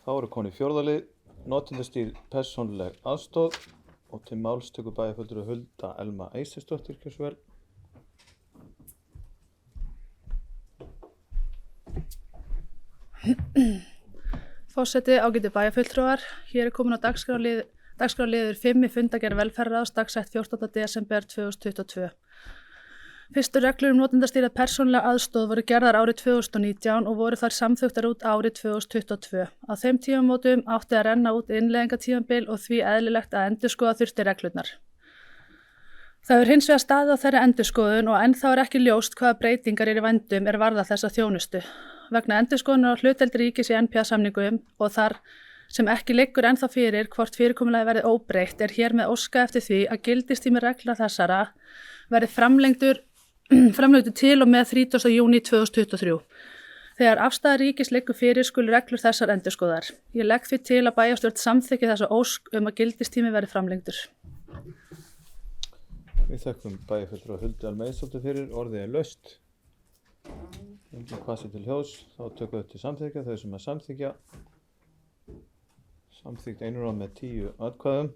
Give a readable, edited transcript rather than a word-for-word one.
Þá eru konur í fjórða lið, notendastýrð persónuleg aðstoð og til máls tekur bæjarfulltrúi Hulda Elma Eysteinsdóttir. Gjörðu svo vel. Forseti, ágætu bæjarfulltrúar, hér komin á dagskrárliður 5 í fundargerð velferðarráðs dagsett 14. desember 2022. Fyrstu reglur notendastýrða persónulega aðstoð voru gerðar árið 2019 og voru þær samþykktar út árið 2022. Á þeim tímamótum átti að renna út innleiðingartímabil og því eðlilegt að endurskoða þurfti reglurnar. Það hefur hins vegar staðið á þeirri endurskoðun og ennþá ekki ljóst hvaða breytingar í vændum varða þessa þjónustu. Vegna endurskoðunar á hlutdeild ríkis í NPA-samningum og þar sem ekki liggur ennþá fyrir hvort fyrirkomulagið verði óbreytt hér með óskað eftir því að gildistími reglna þessara verði framlengdur til og með 30. júní 2023. Þegar afstaða ríkis liggur fyrir skulu reglur þessar endurskoðaðar. Ég legg því til að bæjarstjórn samþykki þessa ósk að gildistími verði framlengdur. Við þökkum bæjarfulltrúa Huldu Elma Eysteinsdóttur fyrir. Orðið laust. Hvað sé til hljóðs, þá tökum við til samþykkja. Þau sem að samþykkja einróma með 10 atkvæðum.